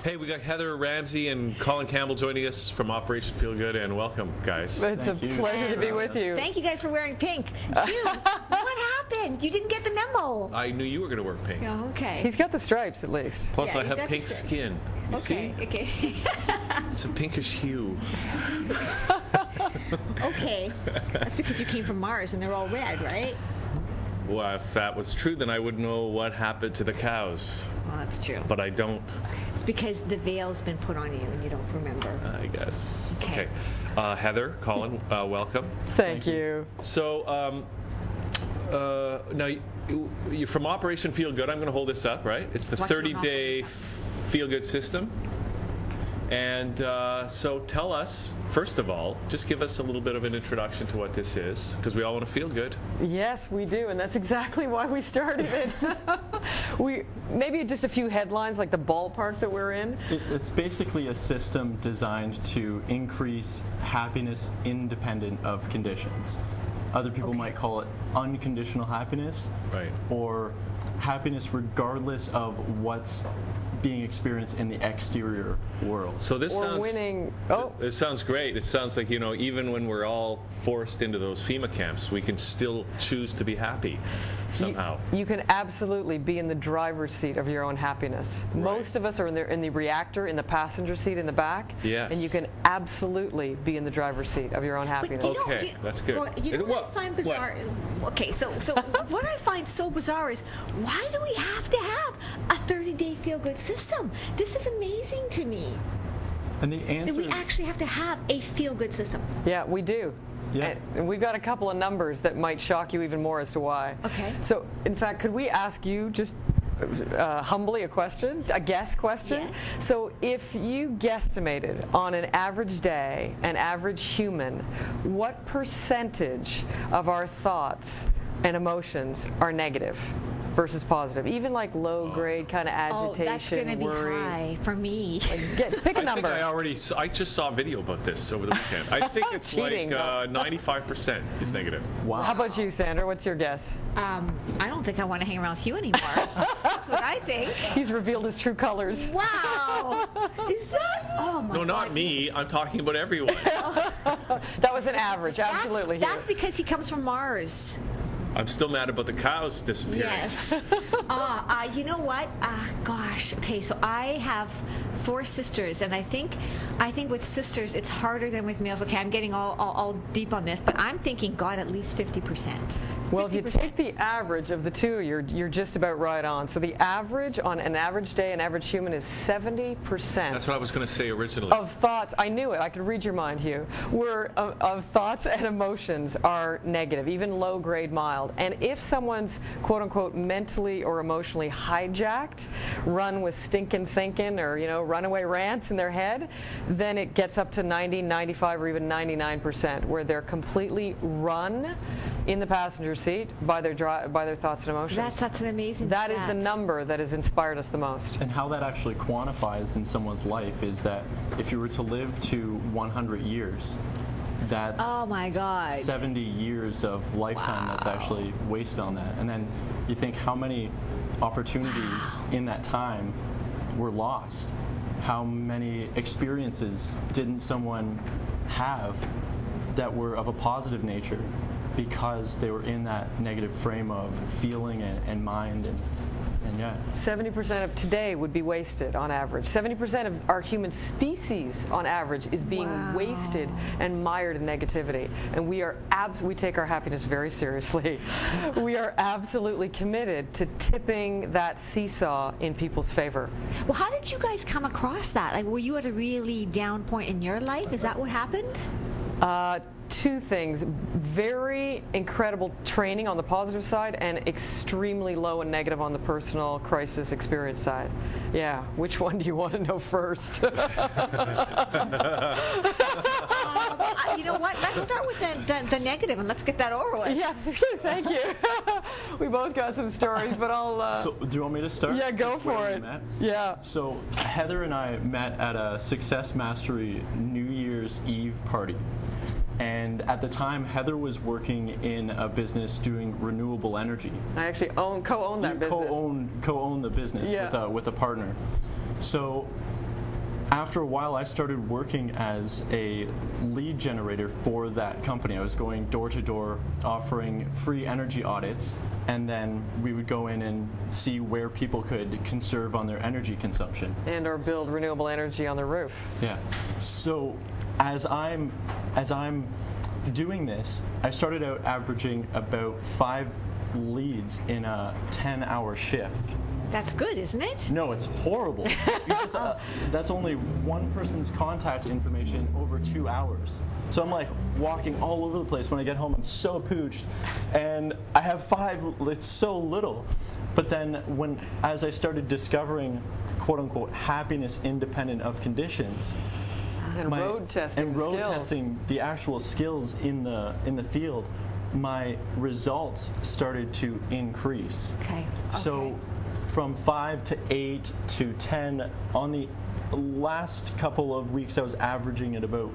Hey, we got Heather, Ramsey, and Colin Campbell joining us from Operation Feel Good, and welcome, guys. It's a pleasure to be with you. Thank you guys for wearing pink. Phew, what happened? You didn't get the memo. I knew you were going to wear pink. Oh, okay. He's got the stripes, at least. Plus, Yeah, I have pink skin. You see? Okay. It's a pinkish hue. Okay. That's because you came from Mars and they're all red, right? Well, if that was true, then I would know what happened to the cows. Well, that's true. But I don't. It's because the veil's been put on you and you don't remember. I guess. Okay. Heather, Colin, welcome. Thank you. So, now you're from Operation Feel Good. I'm going to hold this up, right? It's the Watch your 30-day Feel Good system. And so tell us, first of all, just give us a little bit of an introduction to what this is, because we all want to feel good. Yes, we do, and that's exactly why we started it. Maybe just a few headlines, like the ballpark that we're in. It's basically a system designed to increase happiness independent of conditions. Other people might call it unconditional happiness, Right. or happiness regardless of what's being experienced in the exterior world. So this Or sounds winning. It sounds great. It sounds like, even when we're all forced into those FEMA camps, we can still choose to be happy somehow. You can absolutely be in the driver's seat of your own happiness. Right. Most of us are in the reactor, in the passenger seat in the back. Yes. And you can absolutely be in the driver's seat of your own happiness. But Okay, that's good. Well, you know what I find bizarre? Okay, so what I find so bizarre is, why do we have to have a 30-day feel-good system? This is amazing to me. And the That answer we actually have to have a feel-good system. Yeah, we do. Yeah. And we've got a couple of numbers that might shock you even more as to why. Okay. So, in fact, could we ask you just humbly a question, a guess question? Yes. So, if you guesstimated on an average day, an average human, what percentage of our thoughts and emotions are negative versus positive? Even like low grade kind of agitation, that's going to be worry. high for me. Pick a I number. think I just saw a video about this over the weekend. I think it's Cheating. like 95% is negative. wow. How about you, Sandra? What's your guess? I don't think I want to hang around with you anymore. That's what I think. He's revealed his true colors. Wow. Is that? Oh my No, God. not me. I'm talking about everyone. That was an average, absolutely. That's because he comes from Mars. I'm still mad about the cows disappearing. Yes. You know what? Gosh. Okay, so I have 4 sisters, and I think with sisters it's harder than with males. Okay, I'm getting all deep on this, but I'm thinking, God, at least 50%. Well, if you 50%. take the average of the two, you're just about right on. So the average on an average day, an average human is 70%. That's what I was going to say originally. Of thoughts, I knew it, I could read your mind, Hugh, of thoughts and emotions are negative, even low grade mild. And if someone's quote unquote mentally or emotionally hijacked, run with stinking thinking or runaway rants in their head, then it gets up to 90, 95, or even 99%, where they're completely run in the passenger seat by their thoughts and emotions. That's an amazing That is stat. the number that has inspired us the most. And how that actually quantifies in someone's life is that if you were to live to 100 years, that's Oh my God. 70 years of lifetime that's actually wasted on that. And then you think how many opportunities in that time were lost. How many experiences didn't someone have that were of a positive nature because they were in that negative frame of feeling and mind and yeah. 70% of today would be wasted on average. 70% of our human species on average is being wasted and mired in negativity. And we take our happiness very seriously. We are absolutely committed to tipping that seesaw in people's favor. Well, how did you guys come across that? Like, were you at a really down point in your life? Is that what happened? Two things: very incredible training on the positive side and extremely low and negative on the personal crisis experience side. Yeah, which one do you want to know first? You know what? Let's start with the negative and let's get that over with. Yeah, thank you. We both got some stories, but I'll... So do you want me to start? Yeah, go With where for we it. met? Yeah. So Heather and I met at a Success Mastery New Year's Eve party. And at the time, Heather was working in a business doing renewable energy. I actually co-own that business. Co-own the business with a partner. So after a while, I started working as a lead generator for that company. I was going door to door, offering free energy audits, and then we would go in and see where people could conserve on their energy consumption. And or build renewable energy on the roof. Yeah. So as I'm doing this, I started out averaging about 5 leads in a 10-hour shift. That's good, isn't it? No, it's horrible. Because that's only one person's contact information over 2 hours. So I'm like walking all over the place. When I get home, I'm so pooched, and I have 5. It's so little. But then as I started discovering, quote unquote, happiness independent of conditions, and road testing the actual skills in the field, my results started to increase. Okay. So from 5 to 8 to 10, on the last couple of weeks, I was averaging at about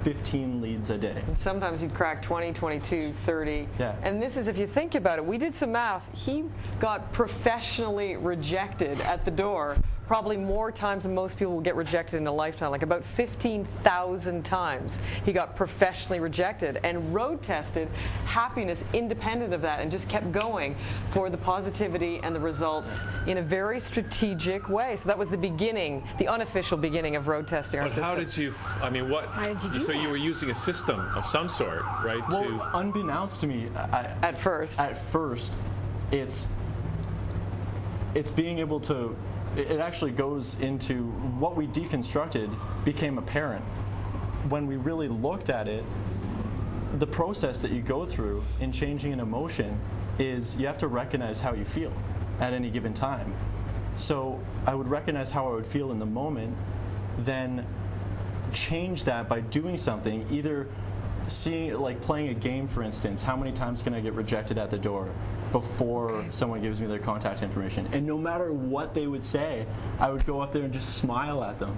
15 leads a day. And sometimes he'd crack 20, 22, 30. Yeah. And this is, if you think about it, we did some math. He got professionally rejected at the door probably more times than most people will get rejected in a lifetime, like about 15,000 times he got professionally rejected, and road tested happiness independent of that and just kept going for the positivity and the results in a very strategic way. So that was the beginning, the unofficial beginning of road testing our But system. how did you, I mean, what, How did you do so that? you were using a system of some sort, right? Well, unbeknownst to me, At first. it's being able to, it actually goes into what we deconstructed became apparent. When we really looked at it, the process that you go through in changing an emotion is you have to recognize how you feel at any given time. So I would recognize how I would feel in the moment, then change that by doing something, either seeing, like playing a game, for instance. How many times can I get rejected at the door before someone gives me their contact information? And no matter what they would say, I would go up there and just smile at them.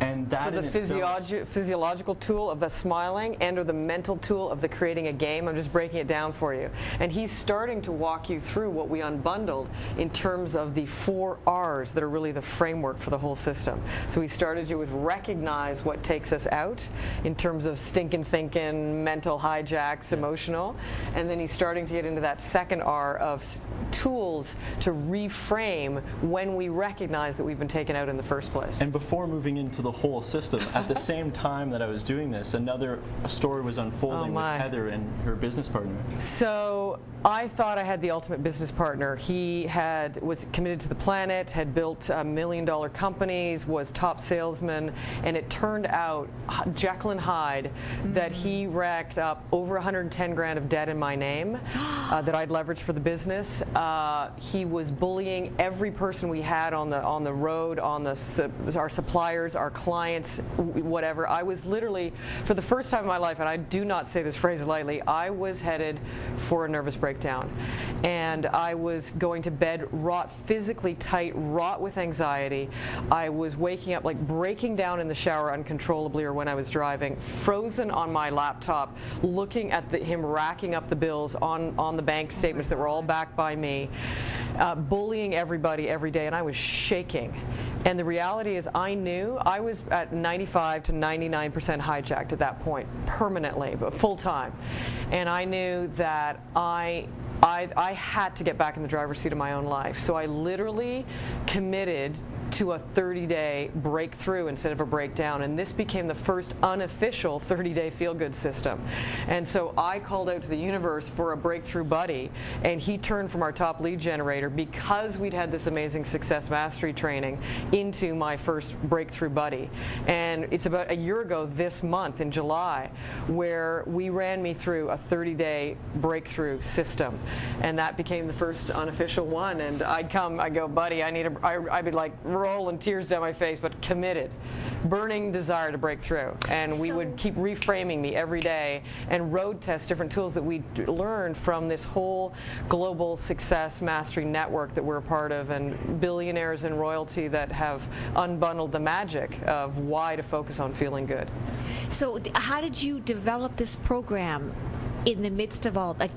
And that So the in itself, physiological tool of the smiling and or the mental tool of the creating a game, I'm just breaking it down for you. And he's starting to walk you through what we unbundled in terms of the 4 R's that are really the framework for the whole system. So we started to with recognize what takes us out in terms of stinking thinking, mental hijacks, emotional. And then he's starting to get into that second R of tools to reframe when we recognize that we've been taken out in the first place. and before moving into the whole system, at the same time that I was doing this, another story was unfolding with Heather and her business partner. So I thought I had the ultimate business partner. He was committed to the planet, had built $1 million companies, was top salesman, and it turned out, Jekyll and Hyde, that he racked up over 110 grand of debt in my name that I'd leveraged for the business. He was bullying every person we had on the road, our suppliers, our clients, whatever. I was literally, for the first time in my life, and I do not say this phrase lightly, I was headed for a nervous breakdown. And I was going to bed physically tight, wrought with anxiety. I was waking up, like breaking down in the shower uncontrollably, or when I was driving, frozen on my laptop, looking at him racking up the bills on the bank statements that were all backed by me, bullying everybody every day, and I was shaking. And the reality is I knew I was at 95 to 99% hijacked at that point, permanently, but full time. And I knew that I had to get back in the driver's seat of my own life. So I literally committed to a 30-day breakthrough instead of a breakdown. And this became the first unofficial 30-day feel-good system. And so I called out to the universe for a breakthrough buddy, and he turned from our top lead generator, because we'd had this amazing success mastery training, into my first breakthrough buddy. And it's about a year ago this month in July where we ran me through a 30-day breakthrough system. And that became the first unofficial one. And I'd go, buddy, I'd be like rolling tears down my face, but committed, burning desire to break through. And we would keep reframing me every day and road test different tools that we learned from this whole global success mastery network that we're a part of, and billionaires in royalty that have unbundled the magic of why to focus on feeling good. So how did you develop this program in the midst of all, like,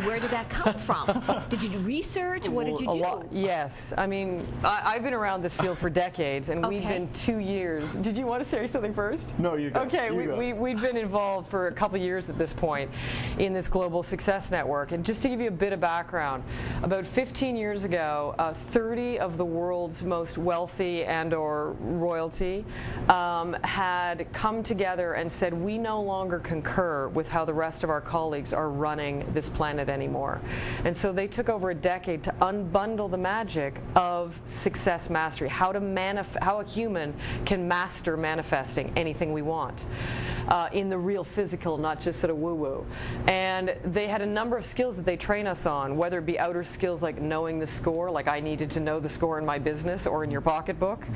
where did that come from? Did you do research? What did you do? Yes. I mean, I've been around this field for decades, and we've been 2 years. Did you want to say something first? No, you go. Okay, we've been involved for a couple years at this point in this global success network. And just to give you a bit of background, about 15 years ago, 30 of the world's most wealthy and or royalty had come together and said, we no longer concur with how the rest of our colleagues are running this planet anymore. And so they took over a decade to unbundle the magic of success mastery, how a human can master manifesting anything we want in the real physical, not just sort of woo-woo. And they had a number of skills that they train us on, whether it be outer skills like knowing the score, like I needed to know the score in my business or in your pocketbook,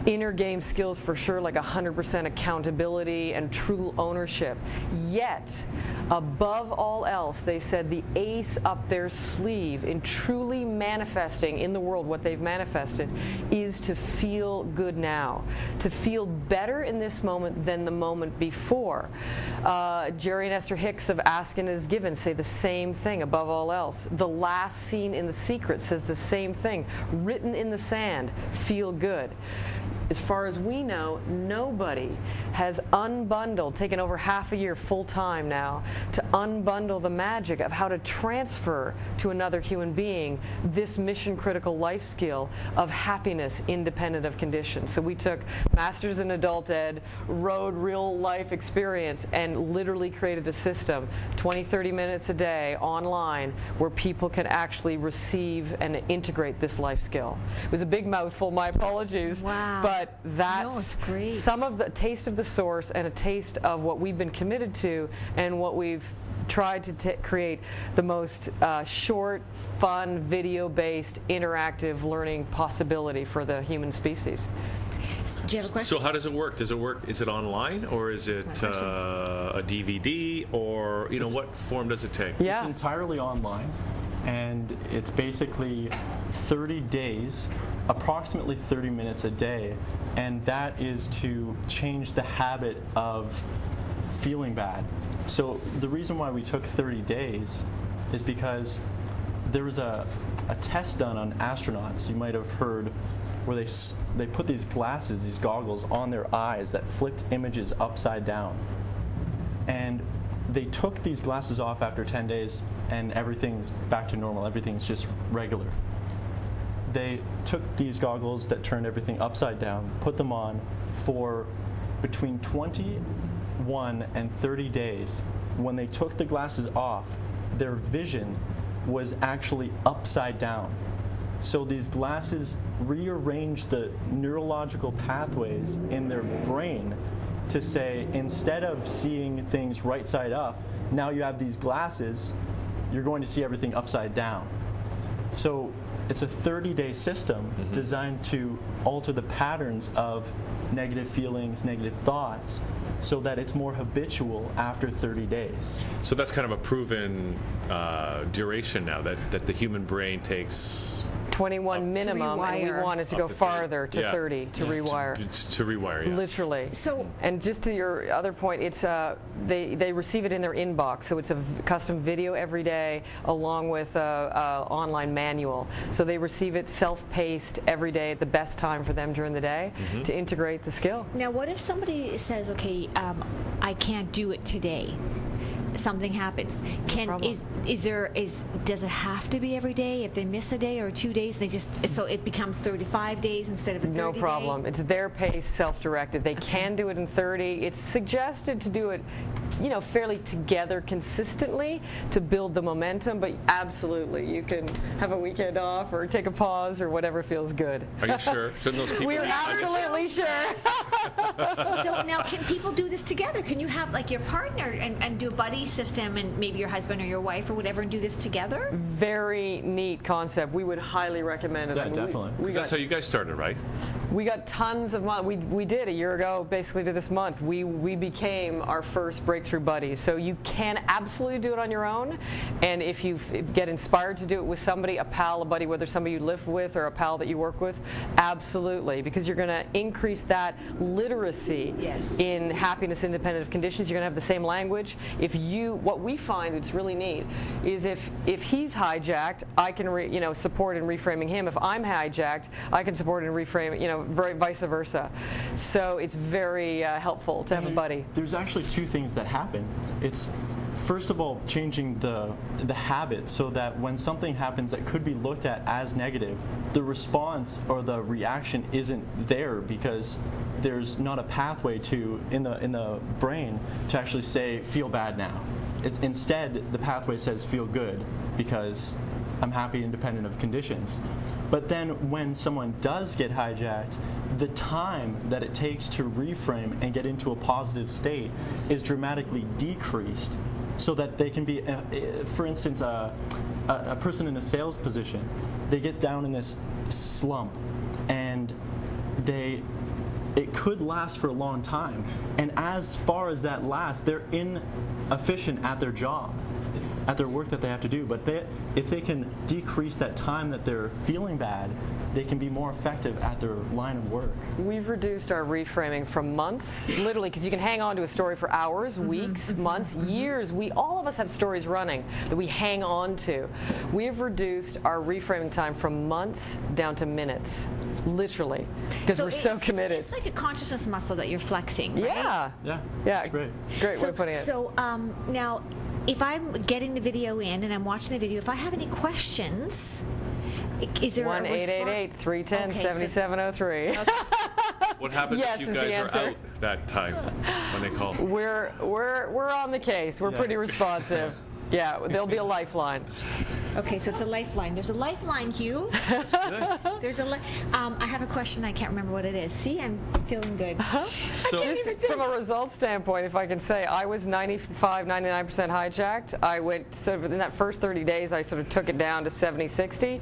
inner game skills for sure, like 100% accountability and true ownership. Yet, above all else, they said the ace up their sleeve in truly manifesting in the world what they've manifested is to feel good now, to feel better in this moment than the moment before. Jerry and Esther Hicks of Asking is Given say the same thing above all else. The last scene in The Secret says the same thing, written in the sand, feel good. As far as we know, nobody has unbundled, taken over half a year full time now, to unbundle the magic of how to transfer to another human being this mission critical life skill of happiness independent of conditions. So we took Masters in Adult Ed, rode real life experience, and literally created a system, 20, 30 minutes a day online, where people can actually receive and integrate this life skill. It was a big mouthful, my apologies. Wow. But that's it's great. some of the taste of the source and a taste of what we've been committed to and what we've tried to create the most short, fun, video-based, interactive learning possibility for the human species. Do you have a question? So how does it work? Does it work? Is it online, or is it a DVD, or what form does it take? Yeah. It's entirely online, and it's basically 30 days, approximately 30 minutes a day, and that is to change the habit of feeling bad. So the reason why we took 30 days is because there was a test done on astronauts, you might have heard, where they put these glasses, these goggles, on their eyes that flipped images upside down. And they took these glasses off after 10 days, and everything's back to normal. Everything's just regular. They took these goggles that turned everything upside down, put them on for between 21 and 30 days. When they took the glasses off, their vision was actually upside down. So these glasses rearranged the neurological pathways in their brain to say, instead of seeing things right side up, now you have these glasses, you're going to see everything upside down. So it's a 30-day system designed to alter the patterns of negative feelings, negative thoughts, so that it's more habitual after 30 days. So that's kind of a proven duration now, that the human brain takes 21 minimum, and we rewire. wanted to Up go to 30. farther to Yeah. 30 to rewire. To rewire, yeah. Literally. So- and just to your other point, it's they receive it in their inbox, so it's a custom video every day along with a online manual. So they receive it self-paced every day at the best time for them during the day to integrate the skill. Now, what if somebody says, okay, I can't do it today? Something happens. Does it have to be every day? If they miss a day or 2 days, so it becomes 35 days instead of a 30 No problem. It's their pace, self-directed. They can do it in 30. It's suggested to do it, fairly together consistently to build the momentum, but absolutely, you can have a weekend off or take a pause or whatever feels good. Are you sure? Shouldn't those people We're be absolutely sure. So now, can people do this together? Can you have like your partner and do a buddy buddy system, and maybe your husband or your wife or whatever, and do this together? Very neat concept. We would highly recommend it. Yeah, definitely. Because that's how you guys started, right? We got tons of money. We did a year ago, basically to this month. We became our first breakthrough buddies. So you can absolutely do it on your own. And if you get inspired to do it with somebody, a pal, a buddy, whether somebody you live with or a pal that you work with, absolutely. Because you're going to increase that literacy in happiness independent of conditions. You're going to have the same language. What we find that's really neat is if he's hijacked, I can support in reframing him. If I'm hijacked, I can support in reframing, vice versa. So it's very helpful to have a buddy. There's actually two things that happen. It's first of all changing the habit so that when something happens that could be looked at as negative, the response or the reaction isn't there because there's not a pathway in the brain to actually say feel bad now. Instead, the pathway says feel good because I'm happy independent of conditions. But then when someone does get hijacked, the time that it takes to reframe and get into a positive state is dramatically decreased so that they can be, for instance, a person in a sales position, they get down in this slump and it could last for a long time. And as far as that lasts, they're inefficient at their job, at their work that they have to do. But if they can decrease that time that they're feeling bad, they can be more effective at their line of work. We've reduced our reframing from months, literally, because you can hang on to a story for hours, weeks, months, years. All of us have stories running that we hang on to. We have reduced our reframing time from months down to minutes, literally, because we're so committed. It's like a consciousness muscle that you're flexing, right? Yeah. That's great. Great way of putting it. So now, if I'm getting the video in and I'm watching the video, if I have any questions, is there a response? 1-888-310-7703. What happens Yes if is you the guys are answer. out that time when they call? We're on the case. We're pretty responsive. Yeah, there'll be a lifeline. Okay, so it's a lifeline. There's a lifeline, Hugh. That's good. There's I have a question. I can't remember what it is. See, I'm feeling good. So, Just from a results standpoint, if I can say, I was 95, 99% hijacked. I went sort of in that first 30 days, I sort of took it down to 70, 60.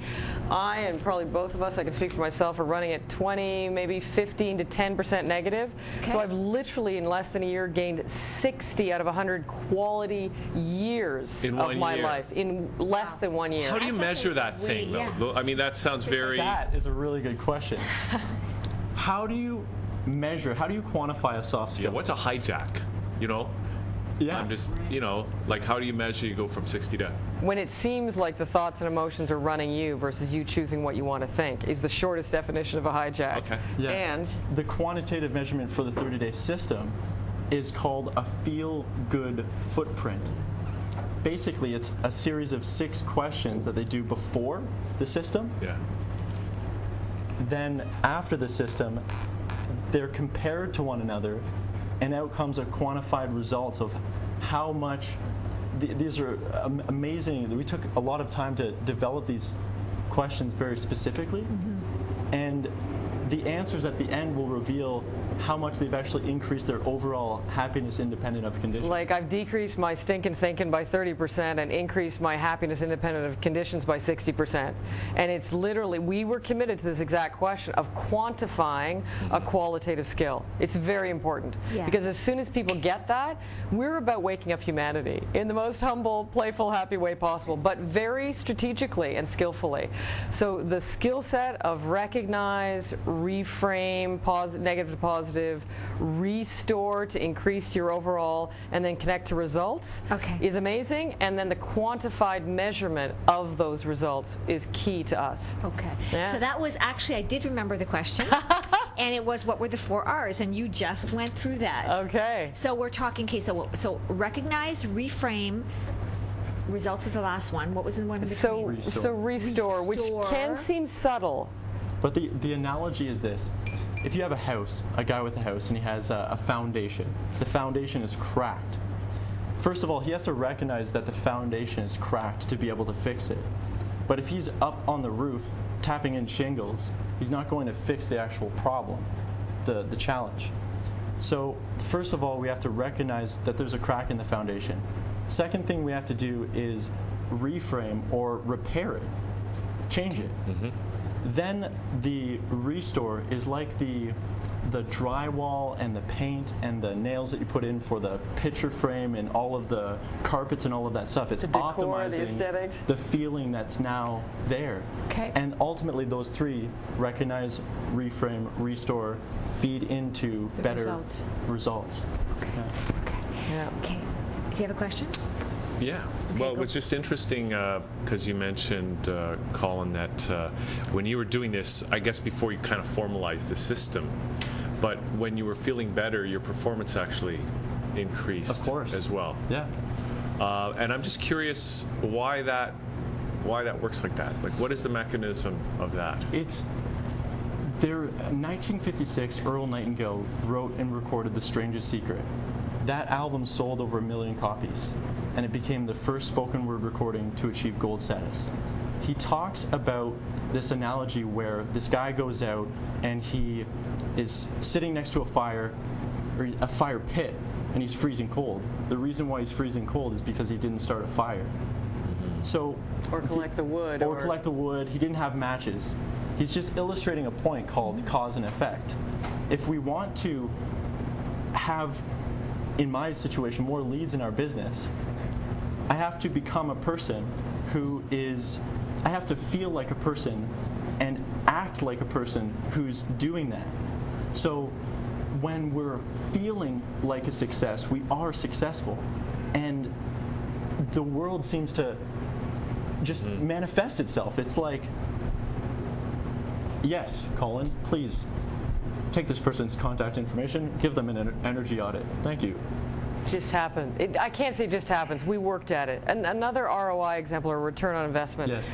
I and probably both of us, I can speak for myself, are running at 20, maybe 15 to 10% negative. Okay. So I've literally, in less than a year, gained 60 out of 100 quality years In of one my year. life in less than 1 year. how do you measure that thing, though? I mean, that sounds very... That is a really good question. How do you measure, how do you quantify a soft skill? Yeah, what's a hijack? Yeah. I'm just, like how do you measure you go from 60 to... When it seems like the thoughts and emotions are running you versus you choosing what you want to think is the shortest definition of a hijack. Okay. Yeah. And the quantitative measurement for the 30-day system is called a feel-good footprint. Basically, it's a series of 6 questions that they do before the system. Yeah. Then after the system, they're compared to one another, and out comes a quantified results of how much. These are amazing. We took a lot of time to develop these questions very specifically, and the answers at the end will reveal how much they've actually increased their overall happiness independent of conditions. like I've decreased my stinking thinking by 30% and increased my happiness independent of conditions by 60%. And it's literally, we were committed to this exact question of quantifying a qualitative skill. It's very important. Yeah. Because as soon as people get that, we're about waking up humanity in the most humble, playful, happy way possible, but very strategically and skillfully. So the skill set of recognize, reframe, negative to positive, restore to increase your overall, and then connect to results is amazing. And then the quantified measurement of those results is key to us. Okay. Yeah. So that was actually, I did remember the question. And it was, what were the 4 R's? And you just went through that. Okay. So we're talking, okay, so recognize, reframe, results is the last one. What was the one in between? So restore, which can seem subtle. But the analogy is this. If you have a house, a guy with a house, and he has a foundation, the foundation is cracked. First of all, he has to recognize that the foundation is cracked to be able to fix it. But if he's up on the roof tapping in shingles, he's not going to fix the actual problem, the challenge. So first of all, we have to recognize that there's a crack in the foundation. Second thing we have to do is reframe or repair it, change it. Then the restore is like the drywall and the paint and the nails that you put in for the picture frame and all of the carpets and all of that stuff. It's The decor, optimizing the aesthetics. the feeling that's now there. Okay. And ultimately those three, recognize, reframe, restore, feed into The better results. Okay. Yeah. Okay. Do you have a question? Yeah. Okay, Well, it go. was just interesting because you mentioned, Colin, that when you were doing this, I guess before you kind of formalized the system, but when you were feeling better, your performance actually increased Of course. as well. Yeah. And I'm just curious why that works like that. Like, what is the mechanism of that? It's there. 1956, Earl Nightingale wrote and recorded "The Strangest Secret." That album sold over 1 million copies, and it became the first spoken word recording to achieve gold status. He talks about this analogy where this guy goes out and he is sitting next to a fire, or a fire pit, and he's freezing cold. The reason why he's freezing cold is because he didn't start a fire. So, Or collect the wood. or collect the wood. He didn't have matches. He's just illustrating a point called cause and effect. If we want to have, in my situation, more leads in our business, I have to become a person who is, I have to feel like a person and act like a person who's doing that. So when we're feeling like a success, we are successful. And the world seems to just manifest itself. It's like, yes, Colin, please take this person's contact information, give them an energy audit. Thank you. Just happened. I can't say it just happens. We worked at it. And another ROI example, or return on investment. Yes.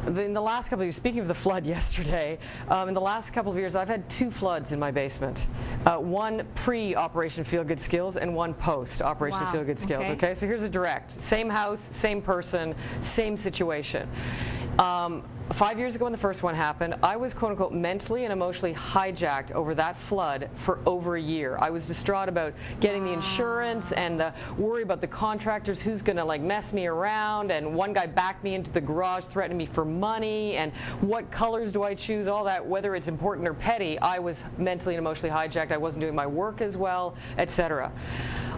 In the last couple of years, speaking of the flood yesterday, in the last couple of years, I've had 2 floods in my basement. One pre-Operation Feel Good Skills and one post-Operation Wow. Feel Good Skills. Okay, so here's a direct. Same house, same person, same situation. 5 years ago when the first one happened, I was quote-unquote mentally and emotionally hijacked over that flood for over a year. I was distraught about getting the insurance and the worry about the contractors, who's going to like mess me around, and one guy backed me into the garage threatening me for money, and what colors do I choose, all that, whether it's important or petty. I was mentally and emotionally hijacked. I wasn't doing my work as well, etc.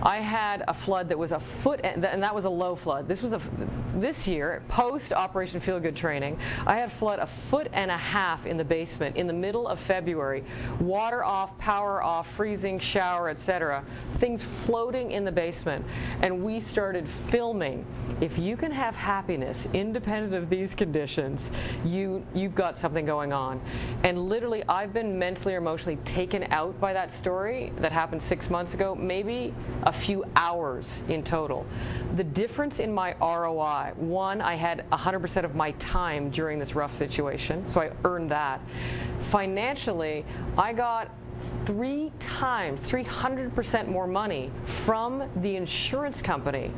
I had a flood that was a foot, and that was a low flood. This year, post Operation Feel Good training, I had flood 1.5 feet in the basement in the middle of February. Water off, power off, freezing, shower, etc. Things floating in the basement, and we started filming. If you can have happiness independent of these conditions, you've got something going on. And literally, I've been mentally or emotionally taken out by that story that happened 6 months ago, maybe a few hours in total. The difference in my ROI, one, I had 100% of my time during this rough situation, so I earned that. Financially, I got 3 times, 300% more money from the insurance company,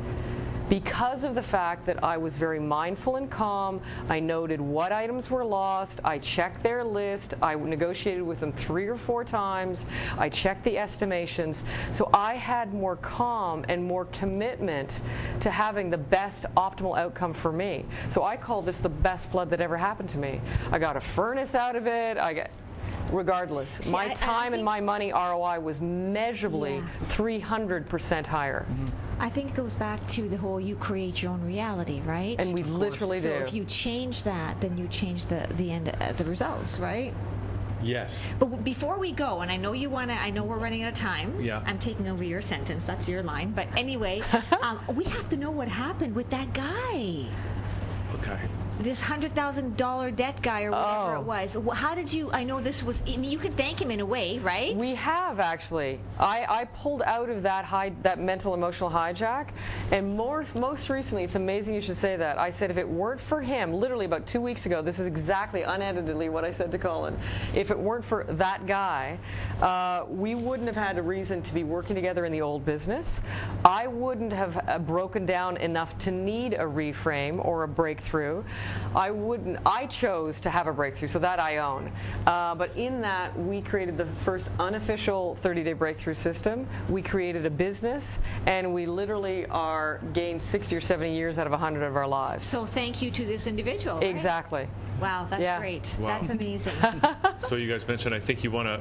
because of the fact that I was very mindful and calm. I noted what items were lost. I checked their list. I negotiated with them 3 or 4 times. I checked the estimations. So I had more calm and more commitment to having the best optimal outcome for me. So I call this the best flood that ever happened to me. I got a furnace out of it. Regardless, See, my I time and think- my money ROI was measurably Yeah. 300% higher. I think it goes back to the whole you create your own reality, right? And we literally so do. if you change that, then you change the end, the results, right? Yes. But before we go, and I know you want to, I know we're running out of time. Yeah. I'm taking over your sentence. That's your line. But anyway, we have to know what happened with that guy. Okay. This $100,000 debt guy or whatever Oh. it was. How did you? I know this was. I mean, you can thank him in a way, right? We have actually. I pulled out of that mental emotional hijack, and most recently, it's amazing you should say that. I said if it weren't for him, literally about 2 weeks ago, this is exactly uneditedly what I said to Colin. If it weren't for that guy, we wouldn't have had a reason to be working together in the old business. I wouldn't have broken down enough to need a reframe or a breakthrough. I chose to have a breakthrough, so that I own. But in that, we created the first unofficial 30-day breakthrough system. We created a business, and we literally are gained 60 or 70 years out of 100 of our lives. So thank you to this individual. Right? Exactly. Wow, that's Yeah. great. Wow. That's amazing. So you guys mentioned, I think you want to,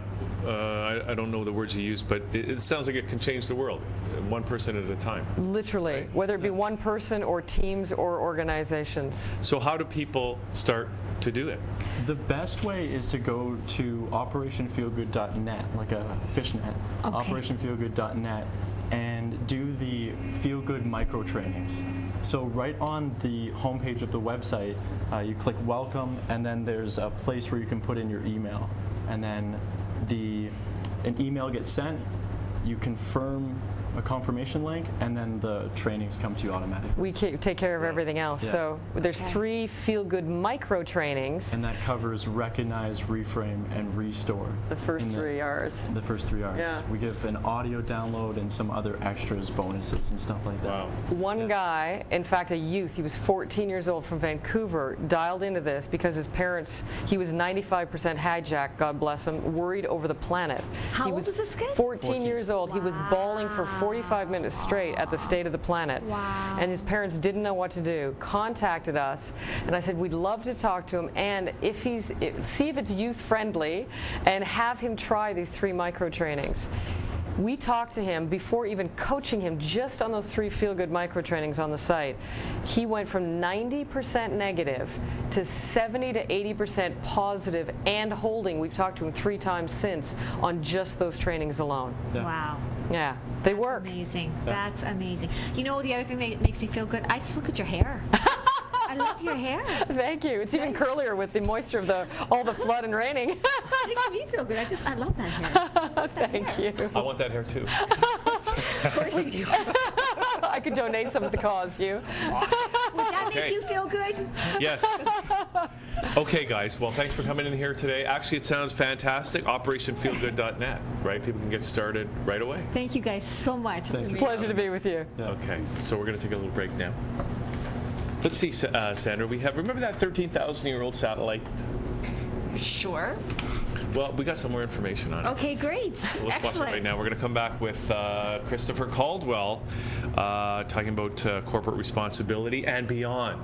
I don't know the words you use, but it sounds like it can change the world, one person at a time. Literally, Right. whether it be one person or teams or organizations. So how do people start to do it? The best way is to go to operationfeelgood.net, like a fishnet, Okay. operationfeelgood.net, and do the Feel Good micro trainings. So right on the homepage of the website, you click Welcome, and then there's a place where you can put in your email, and then an email gets sent. You confirm a confirmation link, and then the trainings come to you automatically. We take care of everything else. Yeah. So there's Okay. 3 feel-good micro trainings. And that covers recognize, reframe, and restore. The first in 3 R's. The first 3 R's. Yeah. We give an audio download and some other extras, bonuses, and stuff like that. Wow. One guy, in fact, a youth, he was 14 years old from Vancouver, dialed into this because his parents, he was 95% hijacked, God bless him, worried over the planet. How He old was this kid? 14 years old. He was bawling for 45 minutes straight at the state of the planet. Wow. And his parents didn't know what to do, contacted us, and I said, we'd love to talk to him, and see if it's youth friendly, and have him try these 3 micro trainings. We talked to him before even coaching him just on those 3 feel-good micro trainings on the site. He went from 90% negative to 70 to 80% positive and holding. We've talked to him 3 times since on just those trainings alone. Yeah. Wow. Yeah, they That's work. amazing. That's amazing. You know, the other thing that makes me feel good, I just look at your hair. I love your hair. Thank you. It's even curlier with the moisture of all the flood and raining. It makes me feel good. I love that hair. Thank you. I want that hair too. Of course you do. I could donate some to the cause, you. Would that make Okay. you feel good? Yes. Okay, guys. Well, thanks for coming in here today. Actually, it sounds fantastic. OperationFeelGood.net, right? People can get started right away. Thank you guys so much. It's Thank you. amazing. Pleasure to be with you. Yeah. Okay, so we're going to take a little break now. Let's see, Sandra, remember that 13,000-year-old satellite? Sure. Well, we got some more information on it. Okay, great. So let's watch it Excellent. right now. We're going to come back with Christopher Caldwell talking about corporate responsibility and beyond.